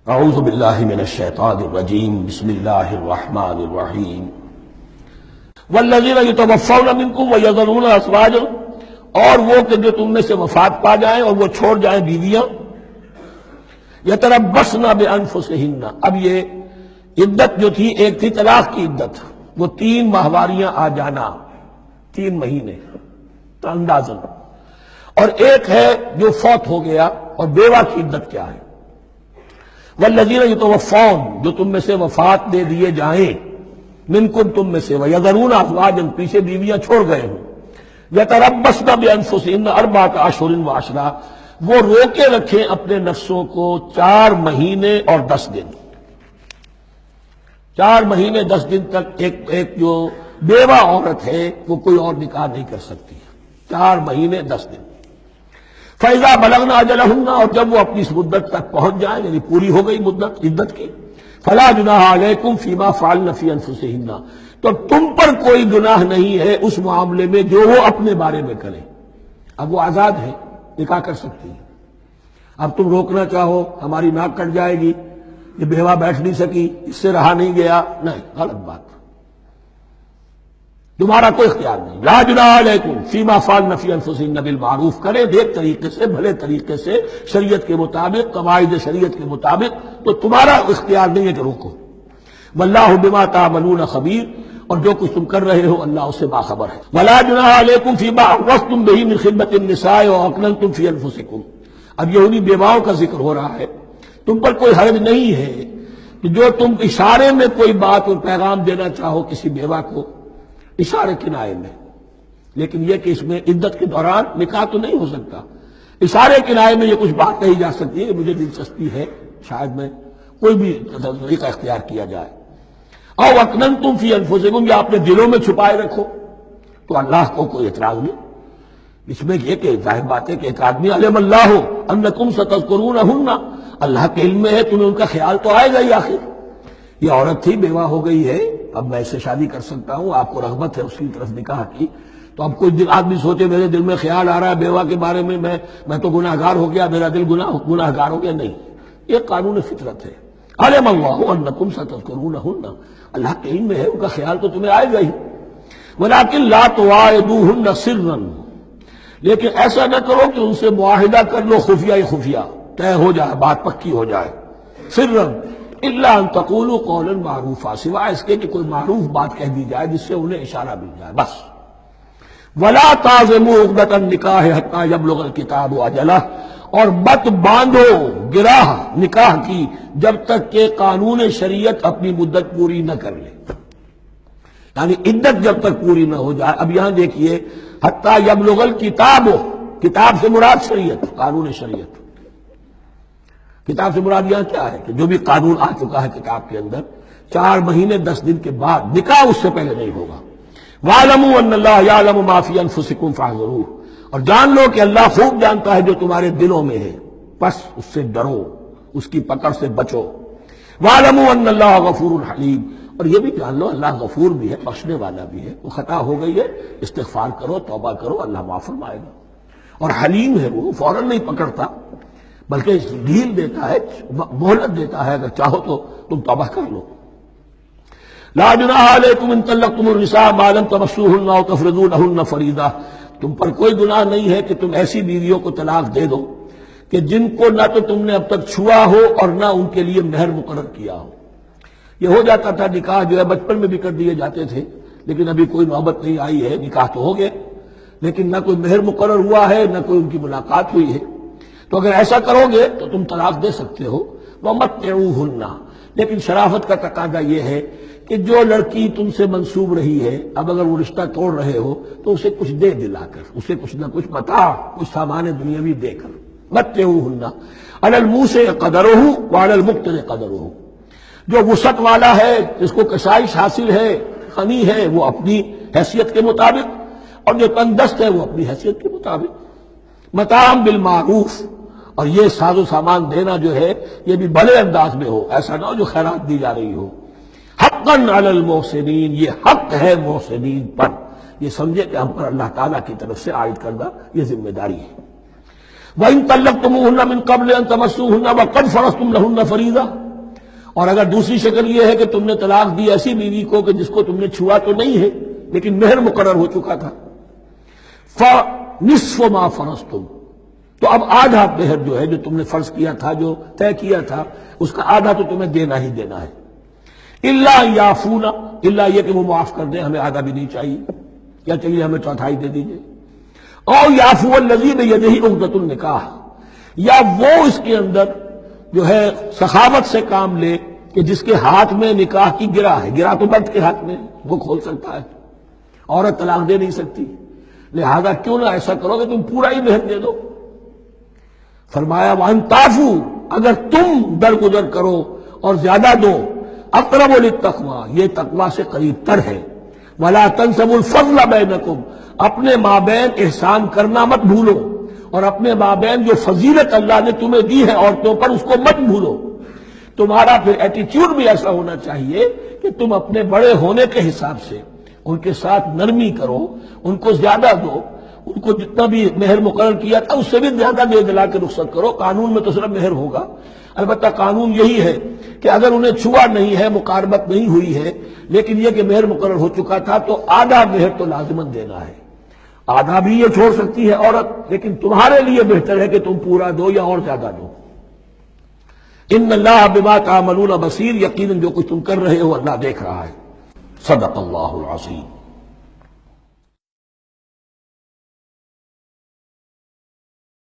اعوذ باللہ من الشیطان الرجیم بسم اللہ الرحمن الرحیم والذین یتوفون منکم ویذرون ازواجا، اور وہ کہ جو تم میں سے وفات پا جائیں اور وہ چھوڑ جائیں بیویاں، یتربصن بانفسہن، اب یہ عدت جو تھی ایک تھی طلاق کی عدت، وہ 3 ماہواریاں آ جانا، 3 مہینے اندازن، اور ایک ہے جو فوت ہو گیا، اور بیوہ کی عدت کیا ہے؟ والذین یتوفون، جو تم میں سے وفات دے دیے جائیں، منکم تم میں سے، ویذرون ازواجا، پیچھے بیویاں چھوڑ گئے ہوں، یتربصن بانفسہن 4 اشہر وعشرا، وہ روکے رکھیں اپنے نفسوں کو 4 مہینے اور 10 دن، 4 مہینے 10 دن تک ایک جو بیوہ عورت ہے وہ کوئی اور نکاح نہیں کر سکتی، 4 مہینے 10 دن۔ فَإِذَا بَلَغْنَ أَجَلَهُنَّ، اور جب وہ اپنی اس مدت تک پہنچ جائیں، یعنی پوری ہو گئی مدت عدت کی، فَلَا جُنَاحَ عَلَيْكُمْ فِي مَا فَعَلْنَ فِي أَنفُسِهِنَّ، تو تم پر کوئی گناہ نہیں ہے اس معاملے میں جو وہ اپنے بارے میں کریں۔ اب وہ آزاد ہے، نکاح کر سکتی ہے۔ اب تم روکنا چاہو، ہماری ناک کٹ جائے گی، یہ بیوہ بیٹھ نہیں سکی، اس سے رہا نہیں گیا، نہیں، غلط بات، تمہارا کوئی اختیار نہیں۔ لا جناح علیکم فیما فعلن فی انفسہن بالمعروف، کرے نیک طریقے سے، بھلے طریقے سے، شریعت کے مطابق، قواعد شریعت کے مطابق، تو تمہارا اختیار نہیں ہے کہ روکو۔ واللہ بما تعملون خبیر، اور جو کچھ تم کر رہے ہو اللہ اس سے باخبر ہے۔ ولا جناح علیکم فیما عرضتم بہ من خطبۃ النساء واکننتم فی انفسکم، اب یہ انہی بیواؤں کا ذکر ہو رہا ہے، تم پر کوئی حرج نہیں ہے کہ جو تم اشارے میں کوئی بات اور پیغام دینا چاہو کسی بیوہ کو، اشارے کنائے میں، لیکن یہ کہ اس میں عدت کے دوران نکاح تو نہیں ہو سکتا، اشارے کنائے میں یہ کچھ بات کہی جا سکتی ہے کہ مجھے دلچسپی ہے، شاید میں کوئی بھی طریقہ اختیار کیا جائے۔ او اکننتم فی انفسکم، یا اپنے دلوں میں چھپائے رکھو، تو اللہ کو کوئی اعتراض نہیں۔ اس میں یہ کہ ظاہر بات ہے کہ ایک آدمی علم اللہ انکم ستذکرونہن، اللہ کے علم میں ہے تمہیں ان کا خیال تو آئے گا ہی، آخر یہ عورت تھی، بیوہ ہو گئی ہے، اب میں اس سے شادی کر سکتا ہوں، آپ کو رغبت ہے اس کی طرف نکاح کی، تو اب کوئی آدمی سوچے میرے دل میں خیال آ رہا ہے بیوہ کے بارے میں، میں تو گناہ گار ہو گیا، میرا دل گناہ گار ہو گیا، نہیں، یہ قانون فطرت ہے۔ علم اللہ انکم ستذکرونہن، اللہ کے علم میں ہے، ان کا خیال تو تمہیں آئے گا ہی۔ ولکن لا تواعدوہن سرا، لیکن ایسا نہ کرو کہ ان سے معاہدہ کر لو خفیہ طے ہو جائے، بات پکی ہو جائے، سرا الا ان تقولوا قولا معروفا، سوائے اس کے کہ کوئی معروف بات کہہ دی جائے جس سے انہیں اشارہ مل جائے، بس۔ ولا تعزموا عقدۃ النکاح حتی یبلغ الکتاب اجلہ، اور مت باندھو گراہ نکاح کی جب تک کہ قانون شریعت اپنی مدت پوری نہ کر لے، یعنی عدت جب تک پوری نہ ہو جائے۔ اب یہاں دیکھیے حتی یبلغ الکتاب، کتاب سے مراد شریعت، قانون شریعت، کتاب سے مراد یہاں کیا ہے کہ جو بھی قانون آ چکا ہے کتاب کے اندر، 4 مہینے 10 دن کے بعد نکاح اس سے پہلے نہیں ہوگا۔ وَاعْلَمُوا أَنَّ اللَّهَ يَعْلَمُ مَا فِي أَنفُسِكُمْ فَاحْذَرُوهُ، اور جان لو کہ اللہ خوب جانتا ہے جو تمہارے دلوں میں ہے، پس اس سے ڈرو، اس کی پکڑ سے بچو۔ وَاعْلَمُوا أَنَّ اللَّهَ غَفُورٌ حَلِيمٌ، اور یہ بھی جان لو اللہ غفور بھی ہے، بخشنے والا بھی ہے، وہ خطا ہو گئی ہے، استغفار کرو، توبہ کرو، اللہ معاف فرمائے گا۔ اور حلیم ہے، وہ فوراً نہیں پکڑتا بلکہ ڈھیل دیتا ہے، مہلت دیتا ہے، اگر چاہو تو تم توبہ کر لو۔ لا جناح علیکم ان طلقتم النساء ما لم تمسوهن او تفرضوا لهن فریضہ، تم پر کوئی گناہ نہیں ہے کہ تم ایسی بیویوں کو طلاق دے دو کہ جن کو نہ تو تم نے اب تک چھوا ہو اور نہ ان کے لیے مہر مقرر کیا ہو۔ یہ ہو جاتا تھا نکاح جو ہے بچپن میں بھی کر دیے جاتے تھے، لیکن ابھی کوئی نوبت نہیں آئی ہے، نکاح تو ہو گئے لیکن نہ کوئی مہر مقرر ہوا ہے، نہ کوئی ان کی ملاقات ہوئی ہے، تو اگر ایسا کرو گے تو تم طلاق دے سکتے ہو۔ وَمَتِّعُوهُنَّ، لیکن شرافت کا تقاضا یہ ہے کہ جو لڑکی تم سے منسوب رہی ہے، اب اگر وہ رشتہ توڑ رہے ہو تو اسے کچھ دے دلا کر، اسے کچھ نہ کچھ متاع، کچھ سامان دنیاوی دے کر۔ مَتِّعُوهُنَّ عَلَى الْمُوسِعِ قَدَرُهُ وَعَلَى الْمُقْتِرِ قَدَرُهُ، جو وسعت والا ہے، جس کو کشائش حاصل ہے، غنی ہے، وہ اپنی حیثیت کے مطابق، اور جو تنگ دست ہے وہ اپنی حیثیت کے مطابق۔ متاعا بالمعروف، اور یہ ساز و سامان دینا جو ہے یہ بھی بھلے انداز میں ہو، ایسا نہ ہو جو خیرات دی جا رہی ہو۔ حقا علی المحسنین، یہ حق ہے محسنین پر، یہ سمجھے کہ ہم پر اللہ تعالیٰ کی طرف سے عائد کردہ یہ ذمہ داری ہے۔ وَإِن طَلَّقْتُمُوهُنَّ مِن قَبْلِ أَن تَمَسُّوهُنَّ وَقَدْ فَرَضْتُمْ لَهُنَّ فَرِيضَةً، اور اگر دوسری شکل یہ ہے کہ تم نے طلاق دی ایسی بیوی کو کہ جس کو تم نے چھوا تو نہیں ہے لیکن مہر مقرر ہو چکا تھا، فَنِصْفُ مَا فَرَضْتُمْ، تو اب آدھا مہر جو ہے جو تم نے فرض کیا تھا، جو طے کیا تھا، اس کا آدھا تو تمہیں دینا ہی دینا ہے۔ الا یعفون، الا یہ کہ وہ معاف کر دیں، ہمیں آدھا بھی نہیں چاہیے، کیا چاہیے ہمیں چوتھائی دے دیجیے۔ اور یعفو الذی بیدہ عقدۃ النکاح، یا وہ اس کے اندر جو ہے سخاوت سے کام لے کہ جس کے ہاتھ میں نکاح کی گرہ ہے، گرہ تو مرد کے ہاتھ میں وہ کھول سکتا ہے، عورت طلاق دے نہیں سکتی، لہذا کیوں نہ ایسا کرو کہ تم پورا ہی مہر دے دو۔ فرمایا وَأَن تَعْفُوا، اگر تم درگزر کرو اور زیادہ دو، اقرب للتقویٰ، یہ تقویٰ سے قریب تر ہے، وَلَا تَنسَبُوا الْفَضْلَ بَيْنَكُمْ، اپنے مابین احسان کرنا مت بھولو، اور اپنے مابین جو فضیلت اللہ نے تمہیں دی ہے عورتوں پر اس کو مت بھولو۔ تمہارا پھر ایٹیٹیوڈ بھی ایسا ہونا چاہیے کہ تم اپنے بڑے ہونے کے حساب سے ان کے ساتھ نرمی کرو، ان کو زیادہ دو، ان کو جتنا بھی مہر مقرر کیا تھا اس سے بھی زیادہ دے دلا کے رخصت کرو۔ قانون میں تو صرف مہر ہوگا، البتہ قانون یہی ہے کہ اگر انہیں چھوا نہیں ہے، مقاربت نہیں ہوئی ہے، لیکن یہ کہ مہر مقرر ہو چکا تھا تو آدھا مہر تو لازماً دینا ہے۔ آدھا بھی یہ چھوڑ سکتی ہے عورت، لیکن تمہارے لیے بہتر ہے کہ تم پورا دو یا اور زیادہ دو۔ ان اللہ بما تعملون بصیر، یقیناً جو کچھ تم کر رہے ہو اللہ دیکھ رہا ہے۔ صدق اللہ العظیم۔